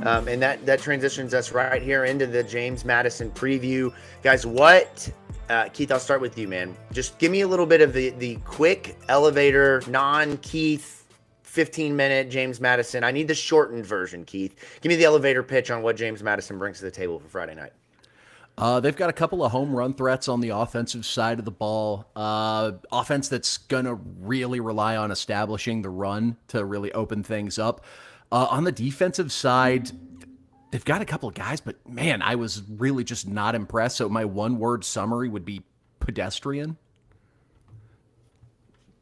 And that transitions us right here into the James Madison preview. Guys, what Keith, I'll start with you, man. Just give me a little bit of the quick elevator, non-Keith, 15-minute James Madison. I need the shortened version, Keith. Give me the elevator pitch on what James Madison brings to the table for Friday night. They've got a couple of home run threats on the offensive side of the ball. Offense that's going to really rely on establishing the run to really open things up. On the defensive side, they've got a couple of guys, but man, I was really just not impressed. So my one-word summary would be pedestrian.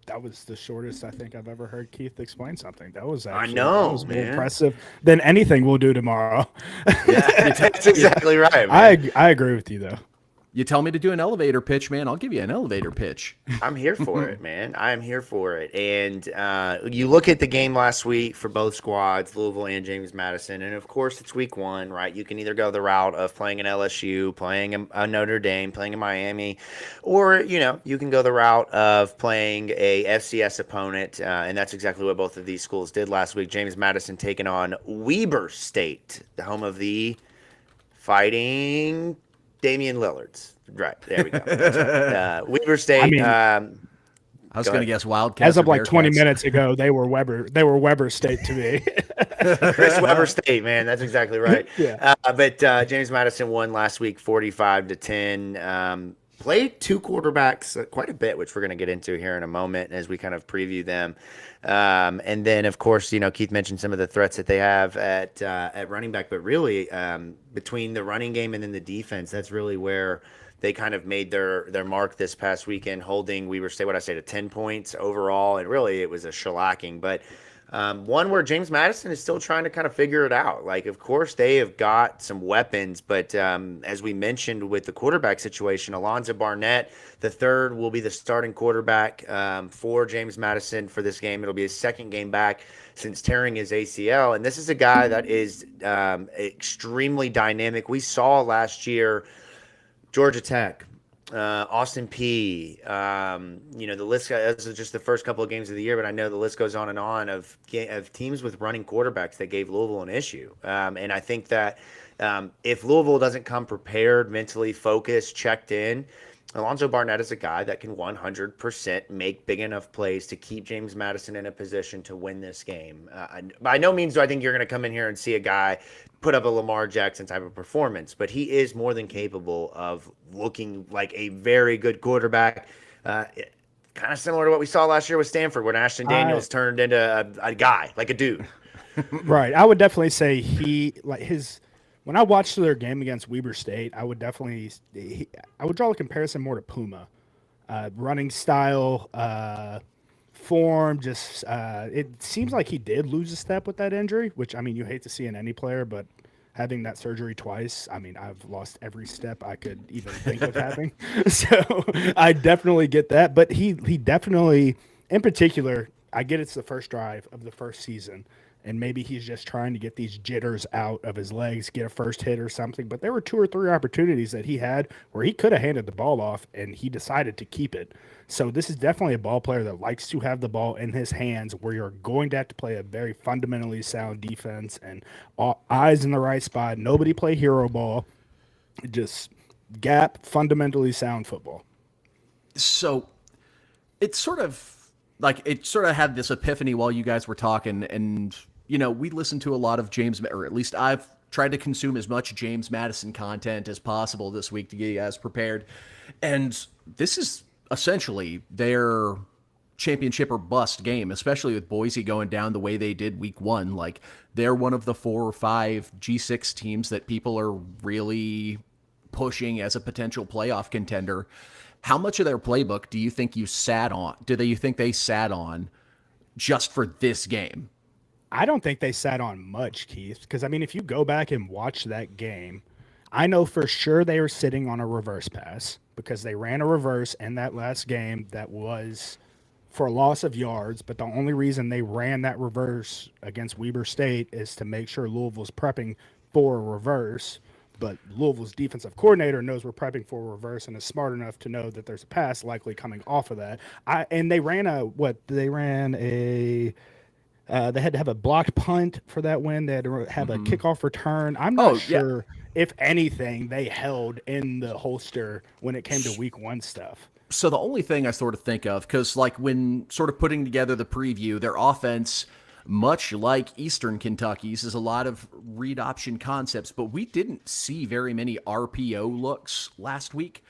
That was the shortest I think I've ever heard Keith explain something. That was actually that was more impressive than anything we'll do tomorrow. Yeah, that's exactly right, man. I agree with you, though. You tell me to do an elevator pitch, man, I'll give you an elevator pitch. I'm here for it, man. I am here for it. And you look at the game last week for both squads, Louisville and James Madison, and of course it's week 1, right? You can either go the route of playing an LSU, playing a Notre Dame, playing a Miami, or, you can go the route of playing a FCS opponent, and that's exactly what both of these schools did last week. James Madison taking on Weber State, the home of the Fighting Damian Lillard's. Right, there we go. Right. Weber State. I was going to guess Wildcats. As of like 20 minutes ago, they were Weber State to me. Chris Weber State, man, that's exactly right. Yeah. But James Madison won last week, 45-10. Played two quarterbacks quite a bit, which we're going to get into here in a moment as we kind of preview them. And then, of course, Keith mentioned some of the threats that they have at running back, but really between the running game and then the defense, that's really where they kind of made their mark this past weekend, holding Weber State, to 10 points overall. And really, it was a shellacking. But one where James Madison is still trying to kind of figure it out. Like, of course, they have got some weapons, but as we mentioned with the quarterback situation, Alonza Barnett III will be the starting quarterback for James Madison for this game. It'll be his second game back since tearing his ACL. And this is a guy that is extremely dynamic. We saw last year Georgia Tech, Austin P. The list. This is just the first couple of games of the year, but I know the list goes on and on of teams with running quarterbacks that gave Louisville an issue. And I think that if Louisville doesn't come prepared, mentally focused, checked in, Alonzo Barnett is a guy that can 100% make big enough plays to keep James Madison in a position to win this game. By no means do I think you're going to come in here and see a guy put up a Lamar Jackson type of performance, but he is more than capable of looking like a very good quarterback. Kind of similar to what we saw last year with Stanford when Ashton Daniels turned into a guy, like a dude. Right. I would definitely say when I watched their game against Weber State, I would draw a comparison more to Puma. Running style, form, just it seems like he did lose a step with that injury, which, you hate to see in any player, but having that surgery twice, I've lost every step I could even think of having. So I definitely get that. But he definitely, in particular, I get it's the first drive of the first season. And maybe he's just trying to get these jitters out of his legs, get a first hit or something. But there were 2 or 3 opportunities that he had where he could have handed the ball off, and he decided to keep it. So this is definitely a ball player that likes to have the ball in his hands, where you're going to have to play a very fundamentally sound defense and eyes in the right spot. Nobody play hero ball. Just gap, fundamentally sound football. So it's sort of had this epiphany while you guys were talking, and we listened to a lot of James, or at least I've tried to consume as much James Madison content as possible this week to get you guys prepared. And this is essentially their championship or bust game, especially with Boise going down the way they did week 1. Like, they're one of the 4 or 5 G6 teams that people are really pushing as a potential playoff contender. How much of their playbook do you think you sat on? Do you think they sat on just for this game? I don't think they sat on much, Keith, because, if you go back and watch that game, I know for sure they were sitting on a reverse pass because they ran a reverse in that last game that was for a loss of yards, but the only reason they ran that reverse against Weber State is to make sure Louisville's prepping for a reverse. But Louisville's defensive coordinator knows we're prepping for a reverse and is smart enough to know that there's a pass likely coming off of that. And they ran a They had to have a blocked punt for that win. They had to have a kickoff return. I'm not sure if anything they held in the holster when it came to week 1 stuff. So the only thing I sort of think of, because like when sort of putting together the preview, their offense, much like Eastern Kentucky's, is a lot of read option concepts, but we didn't see very many RPO looks last week.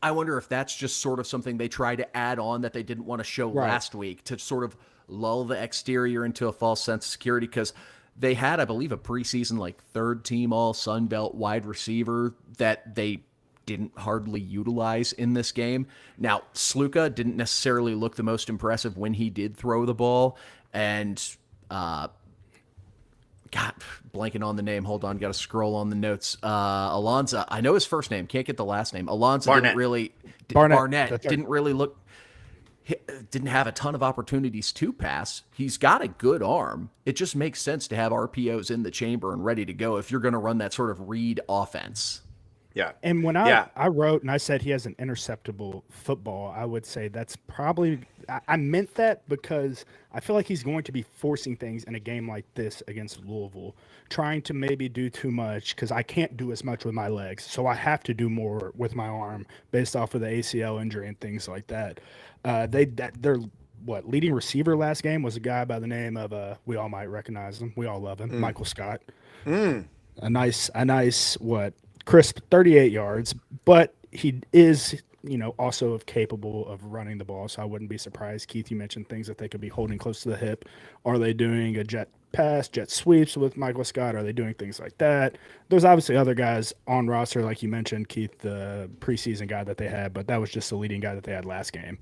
I wonder if that's just sort of something they tried to add on that they didn't want to show last week to sort of lull the exterior into a false sense of security, because they had, I believe, a preseason like 3rd team all Sun Belt wide receiver that they didn't hardly utilize in this game. Now, Sluka didn't necessarily look the most impressive when he did throw the ball, and God, blanking on the name. Hold on, got to scroll on the notes. Alonza, I know his first name, can't get the last name. Alonza Barnett. Barnett didn't really look, didn't have a ton of opportunities to pass. He's got a good arm. It just makes sense to have RPOs in the chamber and ready to go if you're going to run that sort of read offense. Yeah. And when I wrote and I said he has an interceptable football, I would say that's probably I meant that because I feel like he's going to be forcing things in a game like this against Louisville, trying to maybe do too much because I can't do as much with my legs, so I have to do more with my arm based off of the ACL injury and things like that. Their leading receiver last game was a guy by the name of we all might recognize him, we all love him, Michael Scott. A nice crisp 38 yards, but he is, also capable of running the ball. So I wouldn't be surprised. Keith, you mentioned things that they could be holding close to the hip. Are they doing a jet pass, jet sweeps with Michael Scott? Are they doing things like that? There's obviously other guys on roster, like you mentioned, Keith, the preseason guy that they had, but that was just the leading guy that they had last game.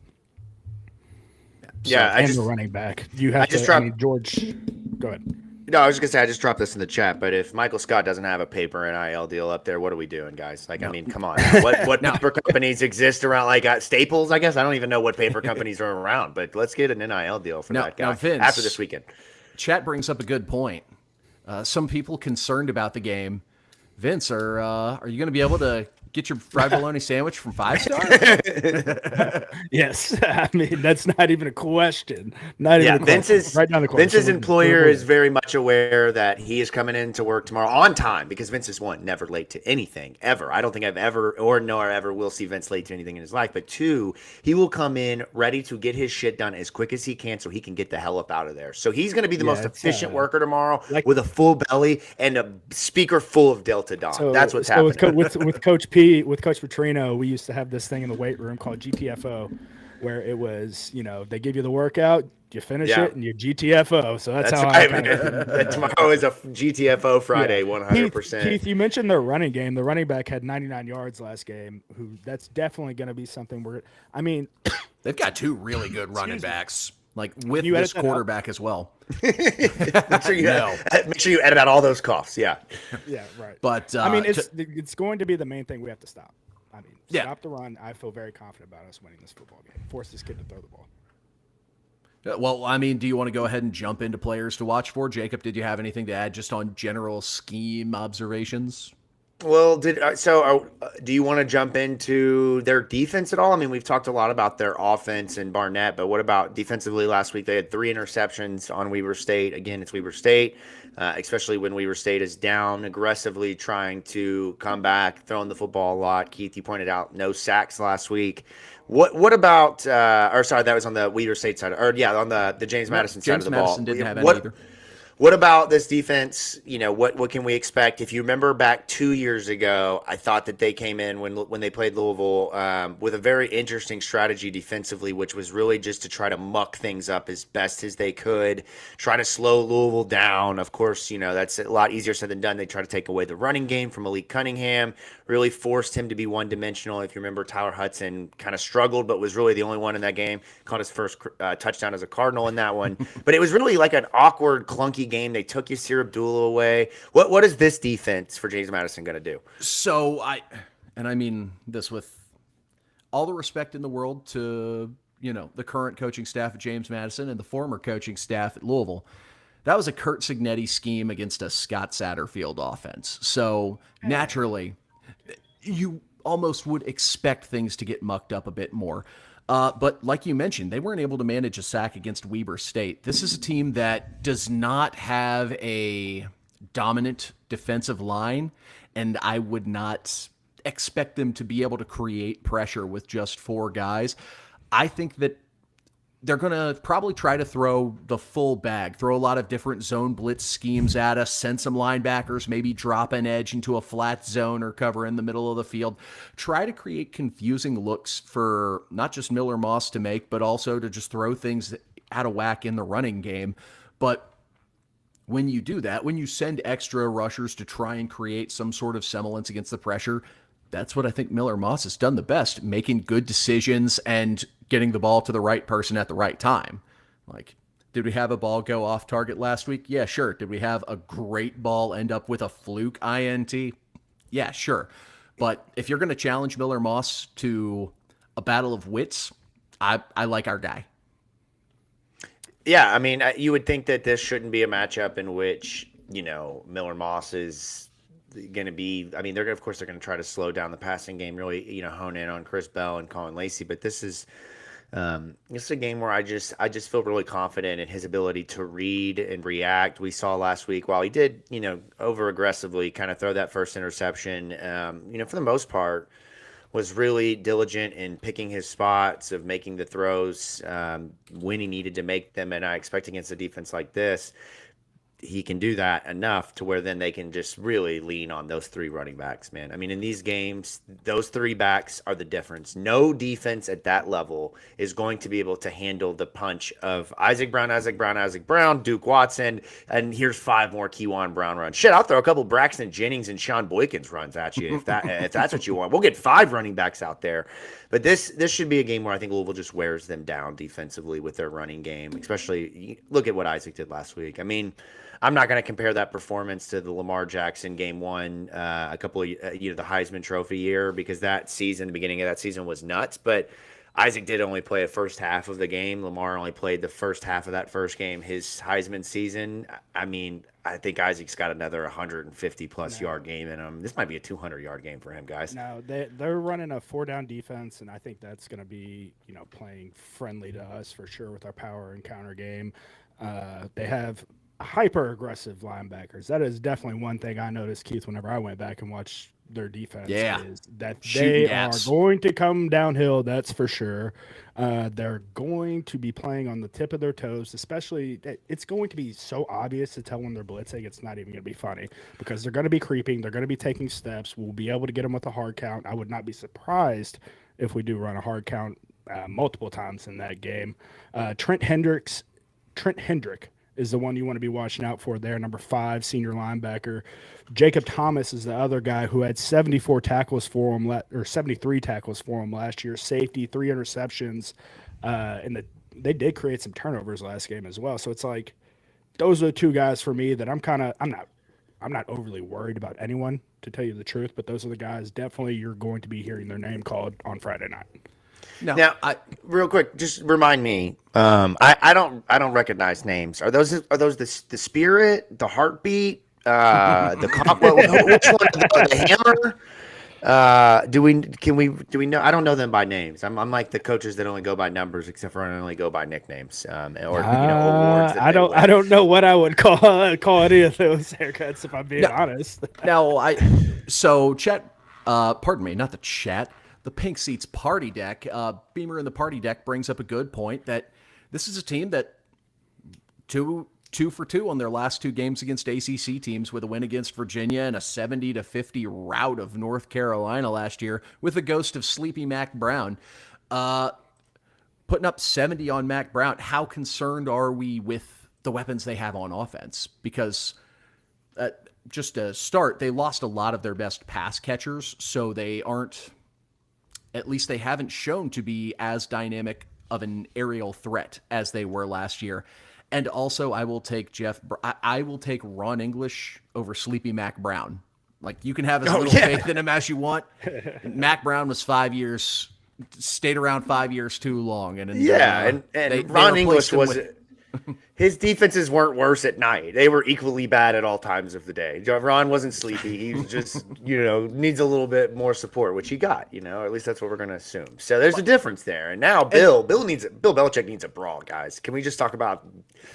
The running back. You have George, go ahead. No, I was just going to say, I just dropped this in the chat, but if Michael Scott doesn't have a paper NIL deal up there, what are we doing, guys? Like, no. I mean, come on. What paper companies exist around, like Staples, I guess? I don't even know what paper companies are around, but let's get an NIL deal for that guy Vince, after this weekend. Chat brings up a good point. Some people concerned about the game. Vince, are you going to be able to get your fried bologna sandwich from 5 Star? Yes. I mean, that's not even a question. Not even a question. Right down the court. Vince's employer is very much aware that he is coming in to work tomorrow on time because Vince is, 1, never late to anything, ever. I don't think I've ever will see Vince late to anything in his life. But 2, he will come in ready to get his shit done as quick as he can so he can get the hell up out of there. So he's going to be the most efficient worker tomorrow with a full belly and a speaker full of Delta Dawn. So, that's what's happening. With Coach P, with Coach Petrino, we used to have this thing in the weight room called GTFO, where it was, they give you the workout, you finish it, and you GTFO. So that's how right. Tomorrow is a GTFO Friday, 100%. Keith, you mentioned their running game. The running back had 99 yards last game. That's definitely going to be something they've got 2 really good running backs. Like with this quarterback as well. Make sure you edit out all those coughs. Yeah. Yeah, right. But it's going to be the main thing we have to stop. Stop the run. I feel very confident about us winning this football game. Force this kid to throw the ball. Well, do you want to go ahead and jump into players to watch for? Jacob, did you have anything to add just on general scheme observations? Well, do you want to jump into their defense at all? I mean, we've talked a lot about their offense and Barnett, but what about defensively last week? They had 3 interceptions on Weber State. Again, it's Weber State, especially when Weber State is down, aggressively trying to come back, throwing the football a lot. Keith, you pointed out no sacks last week. What about that was on the Weber State side, on the James Madison side of the ball. James Madison didn't have any either. What about this defense? What can we expect? If you remember back 2 years ago, I thought that they came in when they played Louisville with a very interesting strategy defensively, which was really just to try to muck things up as best as they could, try to slow Louisville down. Of course, that's a lot easier said than done. They try to take away the running game from Malik Cunningham, really forced him to be one-dimensional. If you remember, Tyler Hudson kind of struggled, but was really the only one in that game. Caught his first touchdown as a Cardinal in that one. But it was really like an awkward, clunky game. They took Yasir Abdullah away. What is this defense for James Madison going to do? So I mean this with all the respect in the world to, the current coaching staff at James Madison and the former coaching staff at Louisville. That was a Kurt Cignetti scheme against a Scott Satterfield offense. So naturally, you almost would expect things to get mucked up a bit more. But like you mentioned, they weren't able to manage a sack against Weber State. This is a team that does not have a dominant defensive line, and I would not expect them to be able to create pressure with just 4 guys. I think that they're going to probably try to throw the full bag, throw a lot of different zone blitz schemes at us, send some linebackers, maybe drop an edge into a flat zone or cover in the middle of the field. Try to create confusing looks for not just Miller Moss to make, but also to just throw things out of whack in the running game. But when you do that, when you send extra rushers to try and create some sort of semblance against the pressure, that's what I think Miller Moss has done the best, making good decisions and getting the ball to the right person at the right time. Like, did we have a ball go off target last week? Yeah, sure. Did we have a great ball end up with a fluke INT? Yeah, sure. But if you're going to challenge Miller Moss to a battle of wits, I like our guy. Yeah, I mean, you would think that this shouldn't be a matchup in which, Miller Moss is going to be, I mean, of course they're going to try to slow down the passing game, really, hone in on Chris Bell and Colin Lacey, but this is a game where I just feel really confident in his ability to read and react. We saw last week, while he did, over aggressively kind of throw that first interception, for the most part, was really diligent in picking his spots, of making the throws when he needed to make them. And I expect against a defense like this, he can do that enough to where then they can just really lean on those 3 running backs, man. I mean, in these games, those 3 backs are the difference. No defense at that level is going to be able to handle the punch of Isaac Brown, Duke Watson, and here's 5 more Keywan Brown runs. Shit, I'll throw a couple Braxton Jennings and Sean Boykins runs at you if that's what you want. We'll get 5 running backs out there. But this should be a game where I think Louisville just wears them down defensively with their running game, especially look at what Isaac did last week. I mean, I'm not going to compare that performance to the Lamar Jackson game 1, a couple of, the Heisman Trophy year, because the beginning of that season was nuts. But Isaac did only play a first half of the game. Lamar only played the first half of that first game, his Heisman season. I mean, I think Isaac's got another 150-plus yard game in him. This might be a 200-yard game for him, guys. No, they're running a 4-down defense, and I think that's going to be, playing friendly to us for sure with our power and counter game. They have hyper aggressive linebackers. That is definitely one thing I noticed, Keith, whenever I went back and watched their defense. Yeah. Is that Shooting they gas. are going to come downhill, that's for sure. They're going to be playing on the tip of their toes, especially it's going to be so obvious to tell when they're blitzing. It's not even going to be funny because they're going to be creeping. They're going to be taking steps. We'll be able to get them with a hard count. I would not be surprised if we do run a hard count multiple times in that game. Trent Hendrick is the one you want to be watching out for there, number 5, senior linebacker. Jacob Thomas is the other guy who had 74 tackles for him, or 73 tackles for him last year. Safety, 3 interceptions, and they did create some turnovers last game as well. So it's like those are the 2 guys for me that I'm not overly worried about anyone, to tell you the truth, but those are the guys definitely you're going to be hearing their name called on Friday night. Now, real quick, just remind me. I don't recognize names. Are those the Spirit, the Heartbeat, the Cop? Which one? The Hammer? Do we know? I don't know them by names. I'm like the coaches that only go by numbers, except for I only go by nicknames or awards. I don't know what I would call any of those haircuts, if I'm being honest. So chat. Pardon me, not the chat. The Pink Seats Party Deck, Beamer in the Party Deck brings up a good point that this is a team that two for 2 on their last 2 games against ACC teams, with a win against Virginia and a 70-50 rout of North Carolina last year with the ghost of Sleepy Mac Brown. Putting up 70 on Mac Brown, how concerned are we with the weapons they have on offense? Because just to start, they lost a lot of their best pass catchers, so they aren't... At least they haven't shown to be as dynamic of an aerial threat as they were last year. And also, I will take Ron English over Sleepy Mac Brown. Like, you can have as little faith in him as you want. Mac Brown was 5 years, stayed around 5 years too long. And Ron English was his defenses weren't worse at night. They were equally bad at all times of the day. Ron wasn't sleepy. He was just, needs a little bit more support, which he got, or at least that's what we're going to assume. So there's a difference there. And now Bill Belichick needs a brawl, guys. Can we just talk about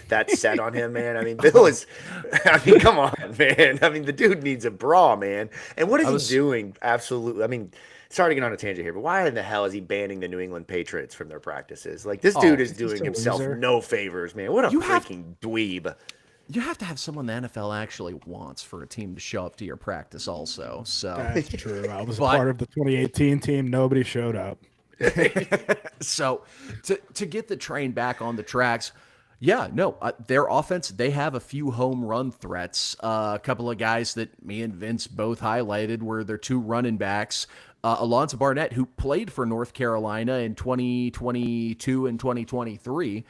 that set on him, man? I mean, come on, man. I mean, the dude needs a brawl, man. And what is he doing? Absolutely. I mean, sorry to get on a tangent here, but why in the hell is he banning the New England Patriots from their practices? Like, this dude is doing himself no favors, man. What a freaking dweeb. You have to have someone the NFL actually wants for a team to show up to your practice also. So that's true. I was part of the 2018 team. Nobody showed up. So to get the train back on the tracks, their offense, they have a few home run threats. A couple of guys that me and Vince both highlighted were their two running backs. Alonza Barnett, who played for North Carolina in 2022 and 2023.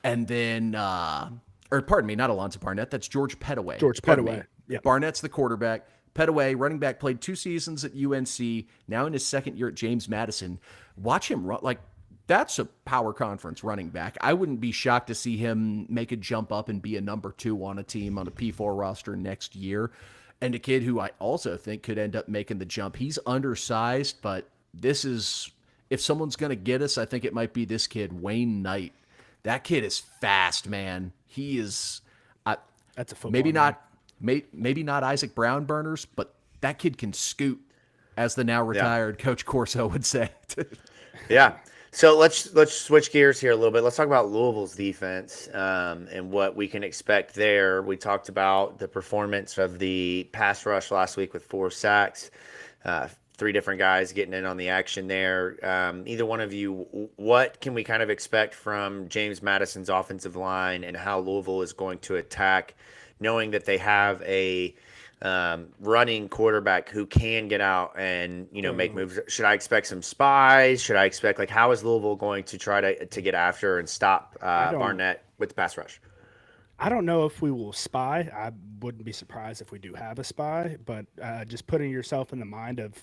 And then, pardon me, not Alonza Barnett. That's George Pettaway. Yeah. Barnett's the quarterback. Pettaway, running back, played 2 seasons at UNC, now in his second year at James Madison. Watch him run. Like, that's a power conference running back. I wouldn't be shocked to see him make a jump up and be a number 2 on a team on a P4 roster next year. And a kid who I also think could end up making the jump. He's undersized, but if someone's going to get us, I think it might be this kid, Wayne Knight. That kid is fast, man. He is. That's a football. Maybe not Isaac Brown burners, but that kid can scoot, as the now retired Coach Corso would say. Yeah. So let's switch gears here a little bit. Let's talk about Louisville's defense and what we can expect there. We talked about the performance of the pass rush last week with 4 sacks, 3 different guys getting in on the action there. Either one of you, what can we kind of expect from James Madison's offensive line and how Louisville is going to attack, knowing that they have a running quarterback who can get out and make moves? Should I expect some spies? Should I expect, how is Louisville going to try to get after and stop Barnett with the pass rush? I don't know if we will spy. I wouldn't be surprised if we do have a spy, but just putting yourself in the mind of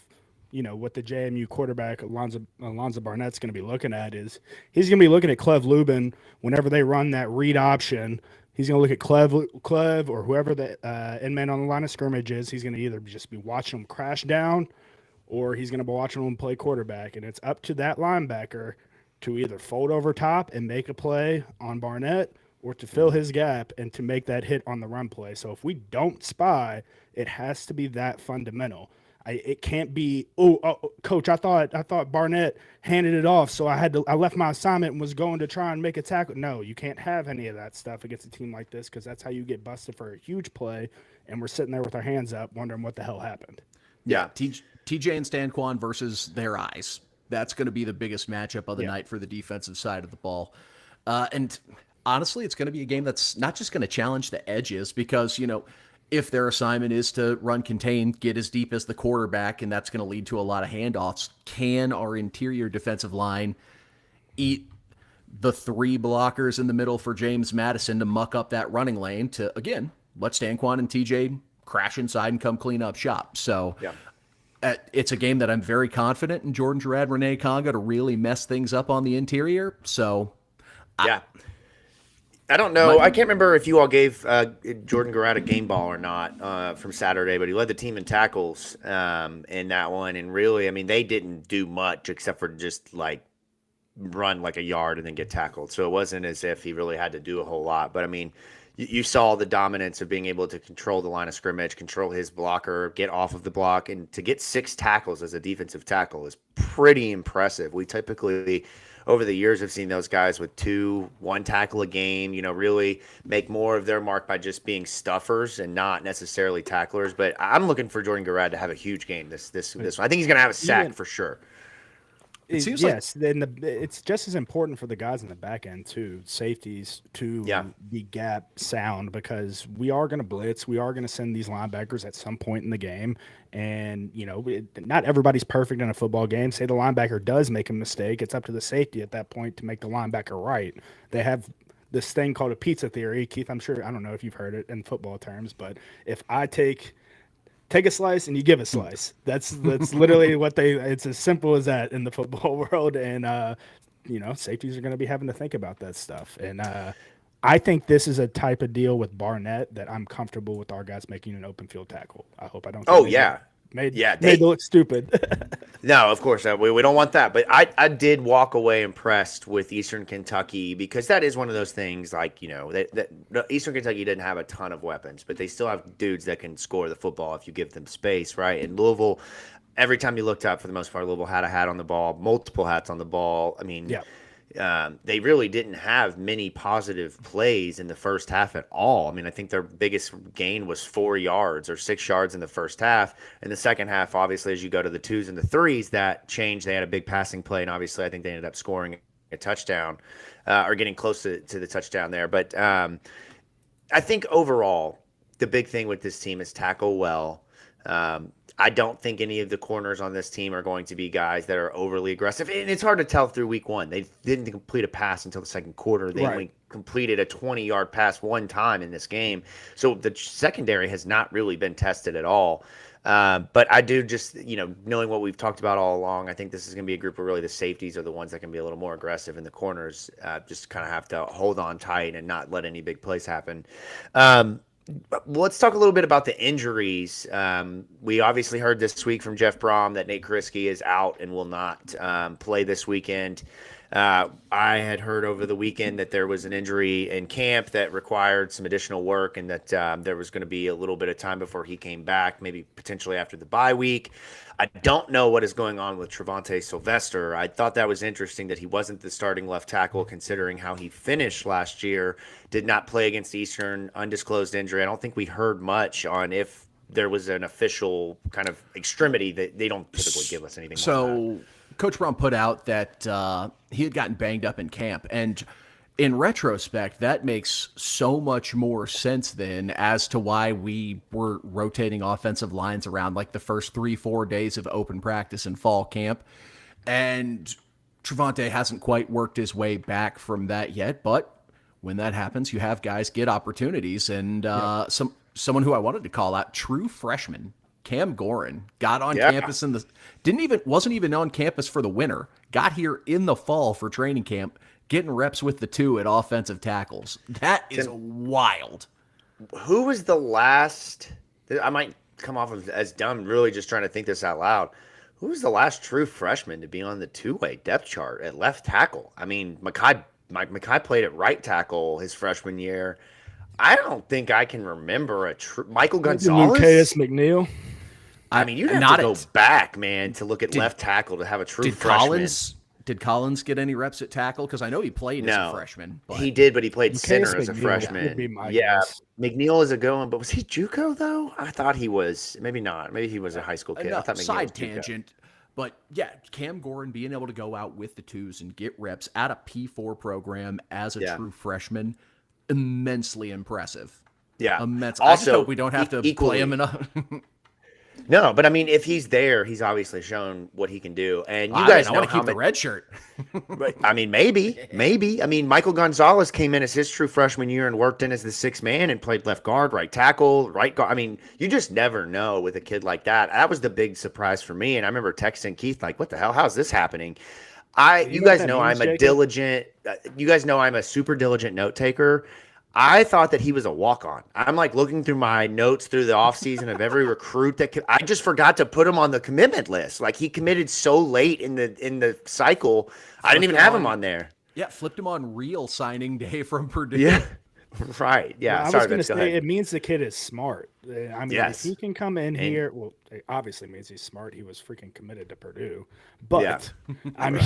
what the JMU quarterback Alonza Barnett's going to be looking at is he's going to be looking at Clev Lubin whenever they run that read option. He's going to look at Clev or whoever the inman on the line of scrimmage is. He's going to either just be watching him crash down or he's going to be watching him play quarterback. And it's up to that linebacker to either fold over top and make a play on Barnett or to fill his gap and to make that hit on the run play. So if we don't spy, it has to be that fundamental. It can't be, coach, I thought Barnett handed it off, so I left my assignment and was going to try and make a tackle. No, you can't have any of that stuff against a team like this because that's how you get busted for a huge play, and we're sitting there with our hands up wondering what the hell happened. Yeah, TJ and Stanquan versus their eyes. That's going to be the biggest matchup of the night for the defensive side of the ball. And honestly, it's going to be a game that's not just going to challenge the edges because, if their assignment is to run contain, get as deep as the quarterback, and that's going to lead to a lot of handoffs, can our interior defensive line eat the 3 blockers in the middle for James Madison to muck up that running lane to, again, let Stanquan and TJ crash inside and come clean up shop? So it's a game that I'm very confident in Jordan Gerard, Renee Conga to really mess things up on the interior. So I don't know. I can't remember if you all gave Jordan Garrett a game ball or not from Saturday, but he led the team in tackles in that one. And really, I mean, they didn't do much except for just run like a yard and then get tackled. So it wasn't as if he really had to do a whole lot. But I mean, you saw the dominance of being able to control the line of scrimmage, control his blocker, get off of the block, and to get 6 tackles as a defensive tackle is pretty impressive. We typically, over the years, have seen those guys with 1 tackle a game, really make more of their mark by just being stuffers and not necessarily tacklers. But I'm looking for Jordan Garrett to have a huge game this one. I think he's going to have a sack for sure. It seems yes, then it's just as important for the guys in the back end too, safeties to be gap sound because we are going to blitz. We are going to send these linebackers at some point in the game, and not everybody's perfect in a football game. Say the linebacker does make a mistake, it's up to the safety at that point to make the linebacker right. They have this thing called a pizza theory, Keith. I don't know if you've heard it in football terms, but if I take a slice and you give a slice. That's literally it's as simple as that in the football world. And, safeties are going to be having to think about that stuff. And I think this is a type of deal with Barnett that I'm comfortable with our guys making an open field tackle. I hope I don't. Oh yeah, made yeah. made to look stupid. No, of course we don't want that. But I did walk away impressed with Eastern Kentucky because that is one of those things. Like that Eastern Kentucky didn't have a ton of weapons, but they still have dudes that can score the football if you give them space, right? And Louisville, every time you looked up, for the most part, Louisville had a hat on the ball, multiple hats on the ball. I mean, Yeah. They really didn't have many positive plays in the first half at all. I mean, I think their biggest gain was 4 yards or 6 yards in the first half. In the second half, obviously, as you go to the 2s and the 3s, that changed. They had a big passing play, and obviously, I think they ended up scoring a touchdown or getting close to the touchdown there. But I think overall, the big thing with this team is tackle well. I don't think any of the corners on this team are going to be guys that are overly aggressive. And it's hard to tell through week one. They didn't complete a pass until the second quarter. They only completed a 20-yard pass one time in this game. So the secondary has not really been tested at all. But I do just, knowing what we've talked about all along, I think this is going to be a group where really the safeties are the ones that can be a little more aggressive, and the corners just kind of have to hold on tight and not let any big plays happen. Let's talk a little bit about the injuries. We obviously heard this week from Jeff Brom that Nate Kriske is out and will not play this weekend. I had heard over the weekend that there was an injury in camp that required some additional work, and that there was going to be a little bit of time before he came back, maybe potentially after the bye week. I don't know what is going on with Trevante Sylvester. I thought that was interesting that he wasn't the starting left tackle, considering how he finished last year. Did not play against Eastern, undisclosed injury. I don't think we heard much on if there was an official kind of extremity. That they don't typically give us anything. So Coach Brown put out that he had gotten banged up in camp, and in retrospect, that makes so much more sense then as to why we were rotating offensive lines around like the first 3-4 days of open practice and fall camp. And Trevante hasn't quite worked his way back from that yet, but when that happens, you have guys get opportunities. And someone who I wanted to call out, true freshman, Cam Gorin, got on campus wasn't even on campus for the winter, got here in the fall for training camp, getting reps with the 2 at offensive tackles. That is wild. Who was the last? I might come off as dumb, really just trying to think this out loud. Who was the last true freshman to be on the 2-way depth chart at left tackle? I mean, Mackay played at right tackle his freshman year. I don't think I can remember a true Michael Gonzalez. Lucas McNeil. I mean, you'd have to go back, man, to look at left tackle to have a true freshman. Did Collins get any reps at tackle? Because I know he played as a freshman. But he did, but he played center as a McNeil freshman. would be my guess. McNeil is a good one, but was he JUCO though? I thought he was. Maybe not. Maybe he was a high school kid. I thought McNeil side was JUCO. tangent. But yeah, Cam Gorin being able to go out with the 2s and get reps at a P4 program as a true freshman, immensely impressive. Yeah, immense. Also, I just hope we don't have to play him enough. No, but I mean, if he's there, he's obviously shown what he can do. And you guys guys want to keep the red shirt. I mean, maybe. I mean, Michael Gonzalez came in as his true freshman year and worked in as the 6th man and played left guard, right tackle, right guard. I mean, you just never know with a kid like that. That was the big surprise for me. And I remember texting Keith like, "What the hell? How's this happening?" You guys know I'm a diligent. You guys know I'm a super diligent note taker. I thought that he was a walk-on. I'm like looking through my notes through the offseason of every recruit I just forgot to put him on the commitment list. Like he committed so late in the cycle, I didn't even have him on there. Yeah, flipped him on real signing day from Purdue. Yeah, right. Yeah, well, I was going to say it means the kid is smart. I mean, if he can come in here, well, it obviously means he's smart. He was freaking committed to Purdue. But I mean,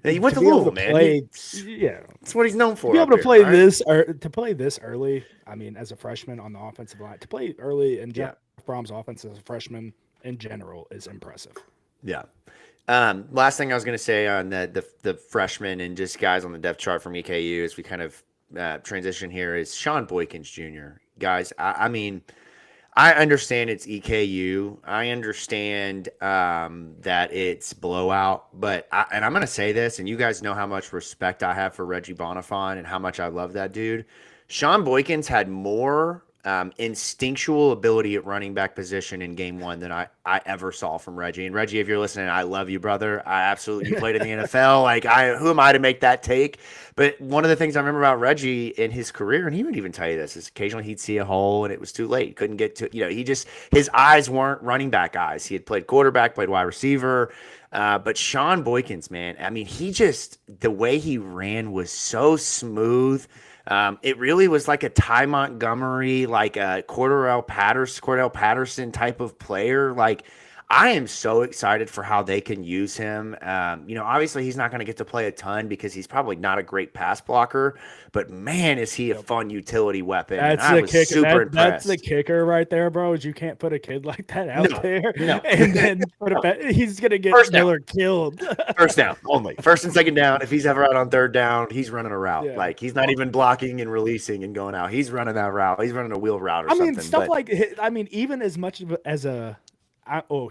he went to Louisville, man. That's what he's known for. To be able to play this or to play this early, I mean, as a freshman on the offensive line, to play early in Jeff Brom's offense as a freshman in general is impressive. Yeah. Last thing I was going to say on the freshmen and just guys on the depth chart from EKU as we kind of transition here is Sean Boykins Jr. Guys, I mean, I understand it's EKU. I understand that it's blowout, but I'm going to say this, and you guys know how much respect I have for Reggie Bonifant and how much I love that dude. Sean Boykins had more instinctual ability at running back position in game one than I ever saw from Reggie. And Reggie, if you're listening, I love you, brother. I absolutely, you played in the NFL. Like, who am I to make that take? But one of the things I remember about Reggie in his career, and he would even tell you this, is occasionally he'd see a hole and it was too late. Couldn't get to, his eyes weren't running back eyes. He had played quarterback, played wide receiver. But Sean Boykins, man, I mean, the way he ran was so smooth. It really was like a Ty Montgomery, like a Cordell Patterson type of player. Like, I am so excited for how they can use him. Obviously he's not going to get to play a ton because he's probably not a great pass blocker, but man, is he a fun utility weapon. That's the kicker. That's the kicker right there, bro. Is you can't put a kid like that out there and then he's going to get Miller killed. First down only. First and second down. If he's ever out on third down, he's running a route. Yeah. Like, he's not even blocking and releasing and going out. He's running that route. He's running a wheel route or something. Even as much as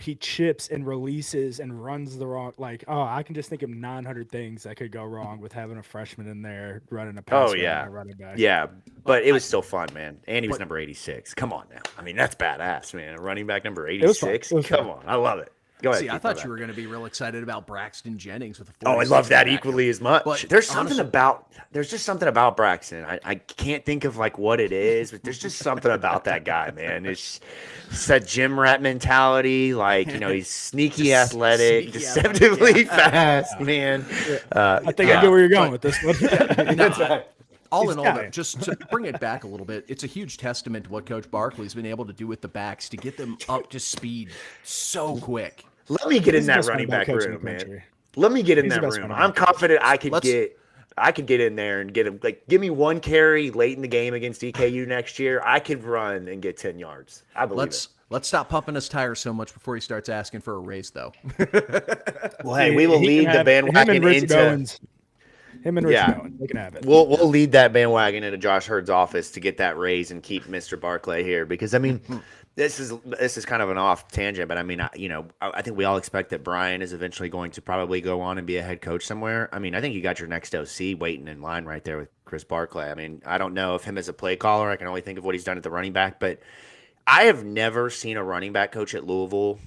he chips and releases and runs the wrong, I can just think of 900 things that could go wrong with having a freshman in there running a pass. Running back. Yeah, but it was still fun, man. And he was number 86. Come on now. I mean, that's badass, man. Running back number 86. Come on. I love it. Go ahead. See, I thought you were going to be real excited about Braxton Jennings with the. Oh, I love that equally as much. But there's just something about Braxton. I can't think of what it is, but there's just something about that guy, man. It's that gym rat mentality. He's sneaky, athletic, deceptively fast, man. I think I get where you're going with this one. All in all, though, just to bring it back a little bit, it's a huge testament to what Coach Barkley's been able to do with the backs to get them up to speed so quick. Let me get in that running back room, man. Let me get in that room. I'm confident I could get in there and get him. Give me one carry late in the game against EKU next year. I could run and get 10 yards. I believe it. Let's stop pumping his tires so much before he starts asking for a raise, though. Well, hey, we will lead the bandwagon into. Him and Rich Owen, they can have it. We'll lead that bandwagon into Josh Hurd's office to get that raise and keep Mr. Barclay here, because I mean, this is kind of an off tangent, but I mean, I think we all expect that Brian is eventually going to probably go on and be a head coach somewhere. I mean, I think you got your next OC waiting in line right there with Chris Barclay. I mean, I don't know if him as a play caller, I can only think of what he's done at the running back, but I have never seen a running back coach at Louisville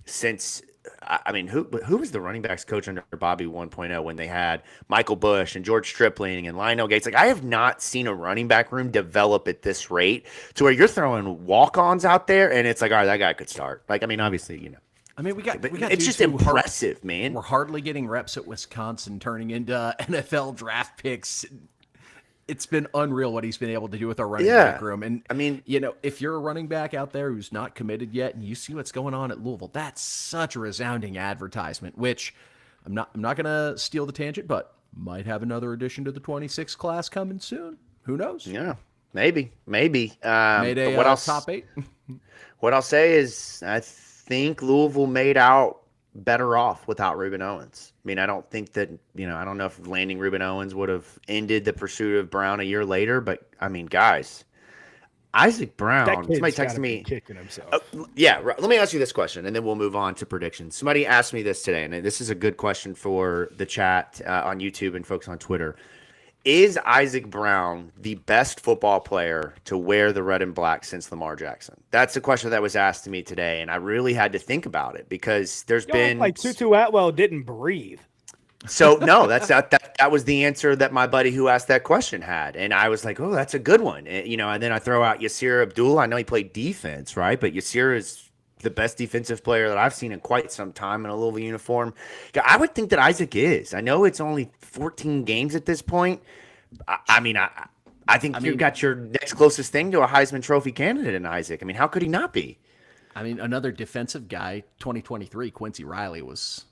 since. I mean, who was the running backs coach under Bobby 1.0 when they had Michael Bush and George Stripling and Lionel Gates? I have not seen a running back room develop at this rate to where you're throwing walk-ons out there and it's all right, that guy could start. I mean, obviously, I mean, we got it's just impressive, man. We're hardly getting reps at Wisconsin, turning into NFL draft picks. It's been unreal what he's been able to do with our running back room. And I mean, if you're a running back out there who's not committed yet and you see what's going on at Louisville, that's such a resounding advertisement, which I'm not going to steal the tangent, but might have another addition to the 26 class coming soon. Who knows? Yeah, maybe. Mayday, what else? Top 8. What I'll say is I think Louisville made out better off without Ruben Owens. I mean, I don't think that, I don't know if landing Ruben Owens would have ended the pursuit of Brown a year later, but I mean, guys, Isaac Brown, somebody texted me. Kicking himself. Let me ask you this question and then we'll move on to predictions. Somebody asked me this today, and this is a good question for the chat on YouTube and folks on Twitter. Is Isaac Brown the best football player to wear the red and black since Lamar Jackson? That's a question that was asked to me today, and I really had to think about it because there's been Tutu Atwell didn't breathe. So no, that was the answer that my buddy who asked that question had, and I was like, oh, that's a good one, and then I throw out Yasir Abdul. I know he played defense, right? But Yasir is the best defensive player that I've seen in quite some time in a Louisville uniform. I would think that Isaac is. I know it's only 14 games at this point. I think you've got your next closest thing to a Heisman Trophy candidate in Isaac. I mean, how could he not be? I mean, another defensive guy, 2023, Quincy Riley was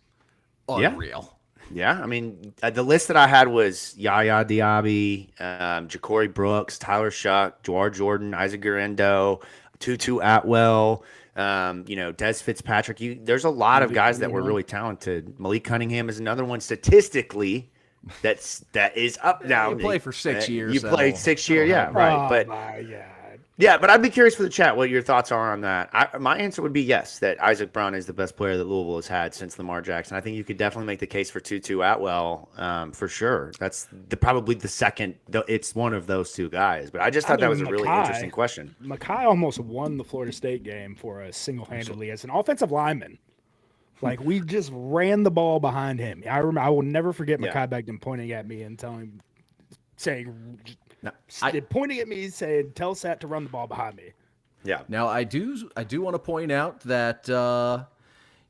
unreal. Yeah, I mean, the list that I had was Yaya Diaby, Ja'Cory Brooks, Tyler Shuck, Jawar Jordan, Isaac Guerrero, Tutu Atwell, Des Fitzpatrick. There's a lot of guys that were really talented. Malik Cunningham is another one statistically that is up now. You play for 6 years. You played 6 years, right. Oh, but my God. Yeah, but I'd be curious for the chat what your thoughts are on that. My answer would be yes, that Isaac Brown is the best player that Louisville has had since Lamar Jackson. I think you could definitely make the case for Tutu Atwell for sure. That's probably the second. It's one of those two guys. But I just thought that was a really interesting question. Makai almost won the Florida State game for us single-handedly as an offensive lineman. Like, we just ran the ball behind him. I will never forget Makai Becton pointing at me and pointing at me saying, tell Sat to run the ball behind me. Yeah. Now, I do want to point out that,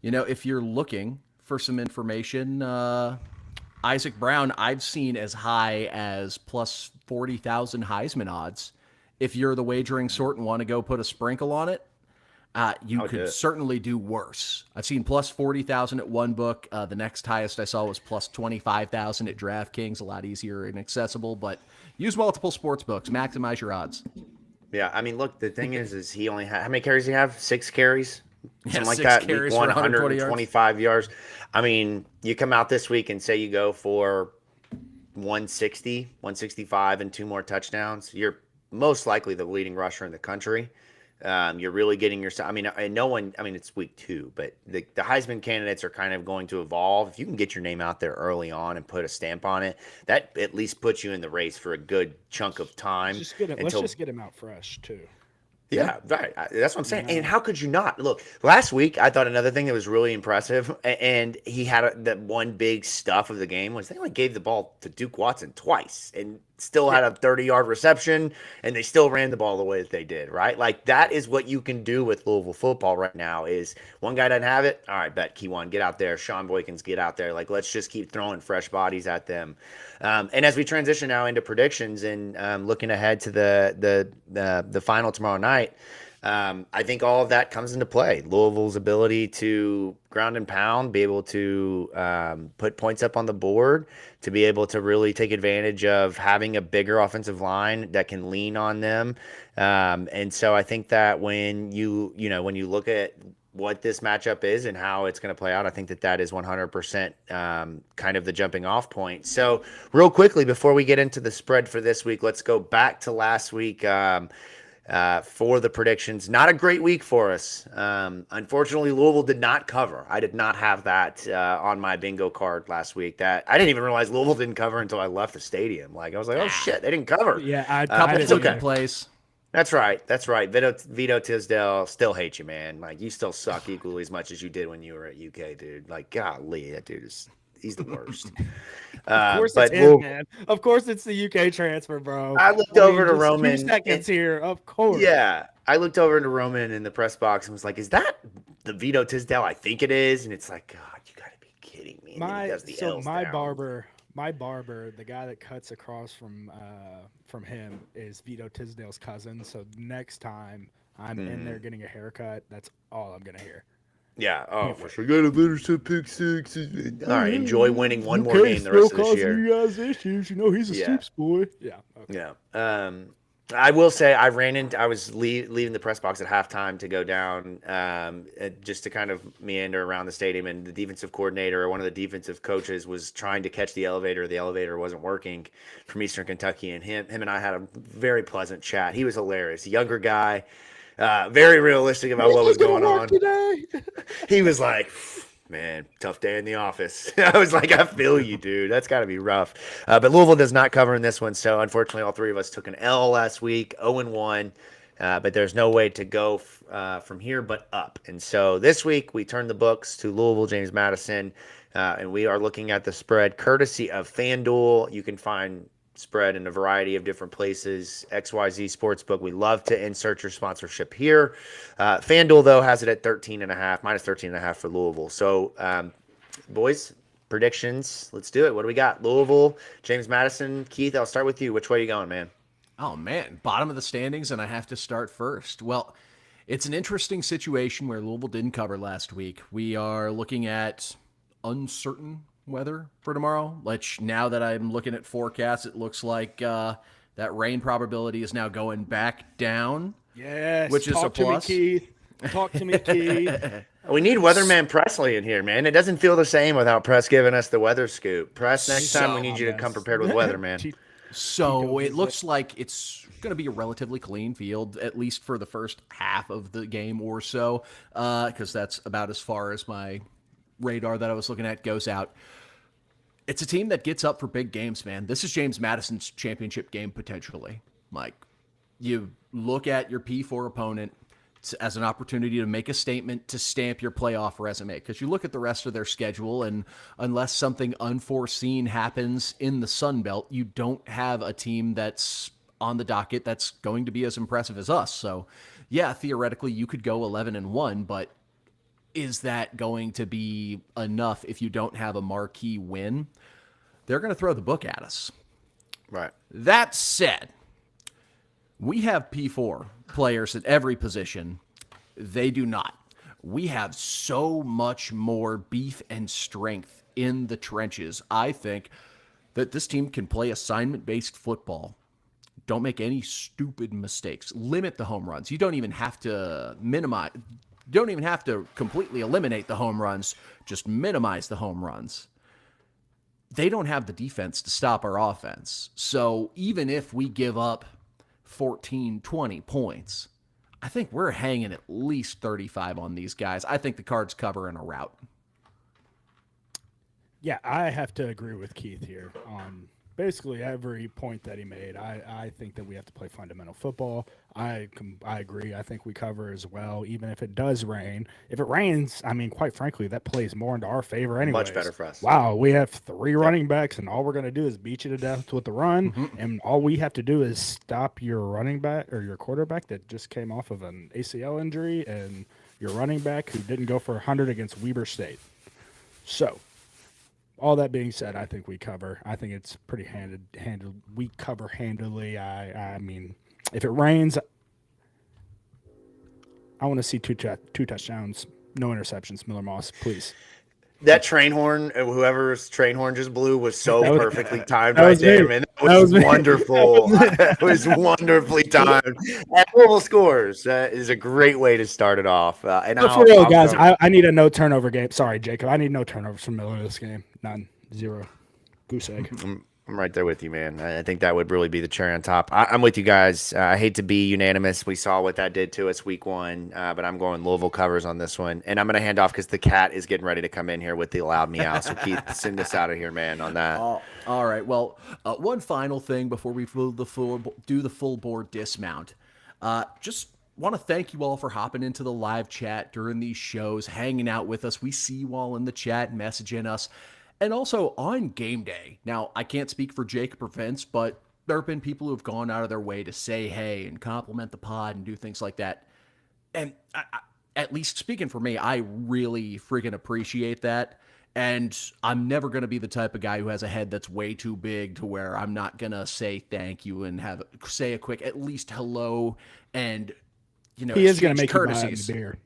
if you're looking for some information, Isaac Brown, I've seen as high as plus 40,000 Heisman odds. If you're the wagering sort and want to go put a sprinkle on it, you could certainly do worse. I've seen plus 40,000 at one book. The next highest I saw was plus 25,000 at DraftKings. A lot easier and accessible, but use multiple sports books. Maximize your odds. Yeah, I mean, look, the thing is he only had, how many carries did he have? 6 carries? Something like 6 that. carries Week 1, for 125 yards. I mean, you come out this week and say you go for 160, 165, and 2 more touchdowns. You're most likely the leading rusher in the country. You're really getting yourself. I mean, it's week 2, but the Heisman candidates are kind of going to evolve. If you can get your name out there early on and put a stamp on it, that at least puts you in the race for a good chunk of time. Let's just get him out fresh too. Yeah, right. That's what I'm saying. And how could you not? Look, last week, I thought another thing that was really impressive, and he had that one big stuff of the game was they only gave the ball to Duke Watson twice and still had a 30-yard reception, and they still ran the ball the way that they did, right? Like, that is what you can do with Louisville football right now is one guy doesn't have it. All right, bet Keywan, get out there. Sean Boykins, get out there. Like, let's just keep throwing fresh bodies at them. And as we transition now into predictions and looking ahead to the final tomorrow night, I think all of that comes into play. Louisville's ability to ground and pound, be able to put points up on the board, to be able to really take advantage of having a bigger offensive line that can lean on them. And so I think that when you look at what this matchup is and how it's going to play out, I think that is 100% kind of the jumping off point. So real quickly, before we get into the spread for this week, let's go back to last week. For the predictions. Not a great week for us. Unfortunately, Louisville did not cover. I did not have that on my bingo card last week. That I didn't even realize Louisville didn't cover until I left the stadium. Like, I was like, oh shit, they didn't cover. Yeah, it's okay. Place. That's right. Vito Tisdale still hates you, man. Like, you still suck equally as much as you did when you were at UK, dude. Like, golly, that dude he's the worst. Of course it's him, man. Of course it's the UK transfer, bro. I looked over to Roman. 2 seconds here, of course. Yeah. I looked over to Roman in the press box and was like, is that the Vito Tisdale I think it is? And it's like, God, you got to be kidding me. My barber, the guy that cuts across from him is Vito Tisdale's cousin. So next time I'm in there getting a haircut, that's all I'm going to hear. Yeah. Oh, for sure. You got a better set pick 6. All right. Enjoy winning one more game the rest of this year. You guys issues. You know he's a Stoops boy. Yeah. Okay. Yeah. I will say I was leaving the press box at halftime to go down just to kind of meander around the stadium, and the defensive coordinator or one of the defensive coaches was trying to catch the elevator. The elevator wasn't working from Eastern Kentucky, and him and I had a very pleasant chat. He was hilarious. A younger guy. Very realistic about what was going on today. He was like, man, tough day in the office. I was like, I feel you, dude. That's got to be rough. But Louisville does not cover in this one. So unfortunately, all 3 of us took an L last week, 0-1. But there's no way to go from here but up. And so this week we turn the books to Louisville, James Madison, and we are looking at the spread courtesy of FanDuel. You can find spread in a variety of different places. XYZ Sportsbook. We love to insert your sponsorship here. FanDuel, though, has it at 13.5, minus 13.5 for Louisville. So, boys, predictions. Let's do it. What do we got? Louisville, James Madison. Keith, I'll start with you. Which way are you going, man? Oh, man. Bottom of the standings, and I have to start first. Well, it's an interesting situation where Louisville didn't cover last week. We are looking at uncertain weather for tomorrow. Which now that I'm looking at forecasts, it looks like that rain probability is now going back down. Yes, which is a plus. Talk to me, Keith. We need Weatherman Presley in here, man. It doesn't feel the same without Press giving us the weather scoop. Press, next time we need you to come prepared with weather, man. So it looks like it's going to be a relatively clean field, at least for the first half of the game or so, because that's about as far as my radar that I was looking at goes out. It's a team that gets up for big games, man. This is James Madison's championship game, potentially. Like, you look at your P4 opponent as an opportunity to make a statement to stamp your playoff resume, because you look at the rest of their schedule, and unless something unforeseen happens in the Sun Belt, you don't have a team that's on the docket that's going to be as impressive as us. So, yeah, theoretically, you could go 11-1, but is that going to be enough if you don't have a marquee win? They're going to throw the book at us. Right. That said, we have P4 players at every position. They do not. We have so much more beef and strength in the trenches. I think that this team can play assignment-based football. Don't make any stupid mistakes. Limit the home runs. You don't even have to minimize. Don't even have to completely eliminate the home runs. Just minimize the home runs. They don't have the defense to stop our offense. So even if we give up 14, 20 points, I think we're hanging at least 35 on these guys. I think the Cards cover in a rout. Yeah, I have to agree with Keith here on basically every point that he made. I think that we have to play fundamental football. I agree. I think we cover as well, even if it does rain. If it rains, I mean, quite frankly, that plays more into our favor anyway. Much better for us. Wow, we have 3 running backs, and all we're going to do is beat you to death with the run, and all we have to do is stop your running back or your quarterback that just came off of an ACL injury and your running back who didn't go for 100 against Weber State. So, all that being said, I think we cover. I think it's pretty handled. We cover handily. I mean, if it rains, I want to see two touchdowns, no interceptions. Miller Moss, please. That train horn, whoever's train horn just blew, was so perfectly timed that right was there, me. man. That was me. Wonderful. It was wonderfully timed. And Louisville scores. That is a great way to start it off. And But for real, guys, I need a no turnover game. Sorry, Jacob. I need no turnovers from Miller this game. None. 0. Goose egg. I'm right there with you, man. I think that would really be the cherry on top. I'm with you guys. I hate to be unanimous. We saw what that did to us week 1, but I'm going Louisville covers on this one. And I'm going to hand off because the cat is getting ready to come in here with the loud meow. So Keith, send us out of here, man, on that. All right. Well, one final thing before we do the full board dismount. Just want to thank you all for hopping into the live chat during these shows, hanging out with us. We see you all in the chat, messaging us. And also on game day. Now, I can't speak for Jacob or Vince, but there have been people who have gone out of their way to say hey and compliment the pod and do things like that. And I, at least speaking for me, I really freaking appreciate that. And I'm never going to be the type of guy who has a head that's way too big to where I'm not going to say thank you and say a quick at least hello and, he is going to make courtesies. You buy him a beer.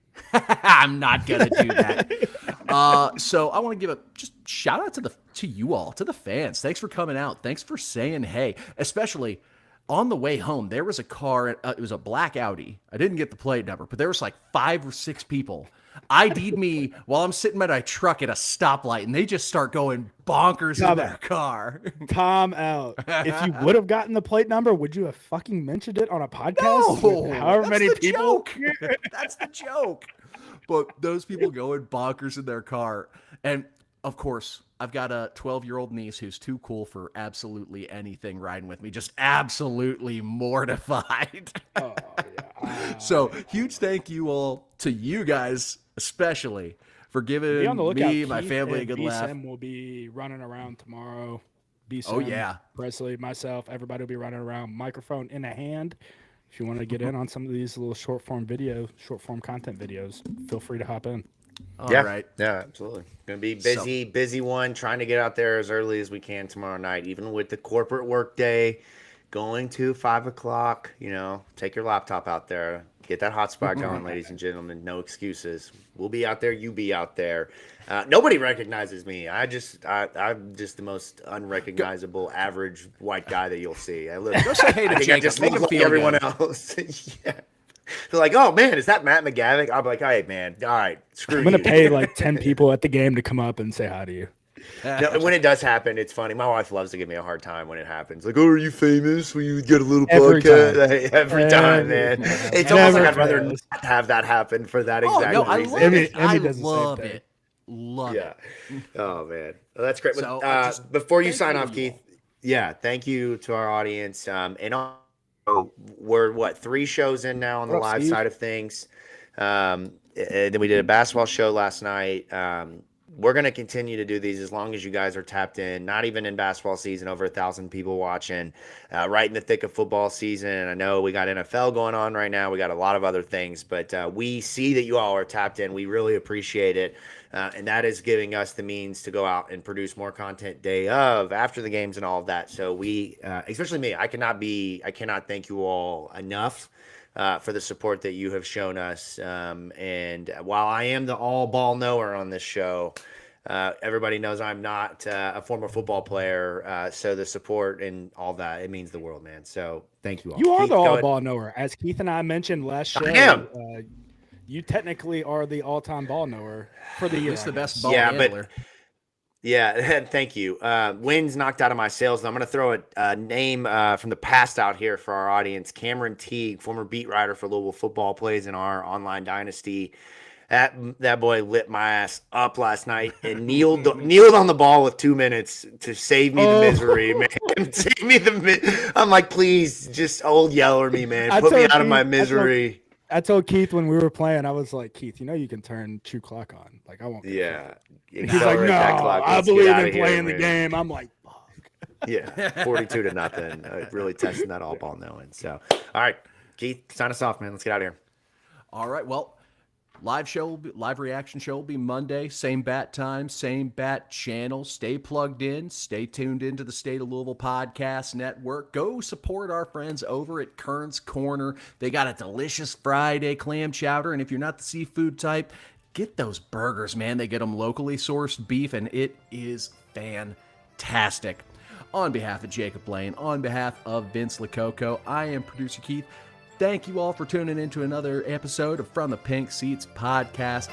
I'm not going to do that. So I want to give a just shout out to you all, to the fans. Thanks for coming out. Thanks for saying hey, especially on the way home. There was a car. It was a black Audi. I didn't get the plate number, but there was like 5 or 6 people ID'd me while I'm sitting by my truck at a stoplight, and they just start going bonkers in their car. Tom out. If you would have gotten the plate number, would you have fucking mentioned it on a podcast? No, however many people. That's the joke. But those people going bonkers in their car. And, of course, I've got a 12-year-old niece who's too cool for absolutely anything riding with me. Just absolutely mortified. Oh, yeah. So, huge thank you all to you guys, especially, for giving me, my family, a good laugh. BSM will be running around tomorrow. BSM, oh, yeah. Presley, myself, everybody will be running around, microphone in a hand. If you want to get in on some of these little short form content videos, feel free to hop in. All right. Yeah, absolutely. Going to be busy one, trying to get out there as early as we can tomorrow night, even with the corporate work day going to 5 o'clock. Take your laptop out there. Get that hotspot going, ladies and gentlemen. No excuses. We'll be out there. You be out there. Nobody recognizes me. I'm just the most unrecognizable average white guy that you'll see. Go say hey to Jacob. I just look like everyone else. Yeah. They're like, oh, man, is that Matt McGavick? I'm like, hey, man, all right, screw you. I'm going to pay like 10 people at the game to come up and say hi to you. No, when it does happen, it's funny. My wife loves to give me a hard time when it happens. Like, oh, are you famous? Will you get a little Every podcast? time. Like, every time, man. It's almost like I'd rather fails. not have that happen for that Oh, exact no, I reason. love it. Emmy I does the same love thing. it. Love Yeah. it. Oh, man. Well, that's great. So, But, just before you thank sign you off, to Keith, you yeah, thank you to our audience. And we're 3 shows in now on the What up, live Steve? side of things. And then we did a basketball show last night. We're going to continue to do these as long as you guys are tapped in. Not even in basketball season, over 1,000 people watching, right in the thick of football season. And I know we got NFL going on right now. We got a lot of other things, but we see that you all are tapped in. We really appreciate it. And that is giving us the means to go out and produce more content day of, after the games and all of that. So we, especially me, I cannot thank you all enough for the support that you have shown us. And while I am the all ball knower on this show, everybody knows I'm not a former football player. So the support and all that, it means the world, man. So thank you all. You are Keith, the go all ahead. ball knower. As Keith and I mentioned last show, I am. You technically are the all-time ball knower for the year. He's the I best guess. ball Yeah, handler. Yeah, thank you. Wins knocked out of my sales. I'm going to throw a name from the past out here for our audience. Cameron Teague, former beat writer for Louisville football, plays in our online dynasty. That boy lit my ass up last night and kneeled on the ball with 2 minutes to save me the misery, man. Save me I'm like, please, just old yeller me, man. I Put me told out of my Keith- misery. I told Keith when we were playing, I was like, Keith, you can turn True Clock on. Like, I won't. get Yeah. He's like, no, Accelerate that clock. I Let's get believe outta in here, playing the man. game. I'm like, fuck. Yeah, 42-0. Really testing that all ball knowing. So, all right, Keith, sign us off, man. Let's get out of here. All right. Well, live reaction show will be Monday. Same bat time, same bat channel. Stay plugged in. Stay tuned into the State of Louisville Podcast Network. Go support our friends over at Kern's Corner. They got a delicious Friday clam chowder. And if you're not the seafood type, get those burgers, man. They get them locally sourced beef, and it is fantastic. On behalf of Jacob Lane, on behalf of Vince Lococo, I am producer Keith. Thank you all for tuning in to another episode of From the Pink Seats Podcast.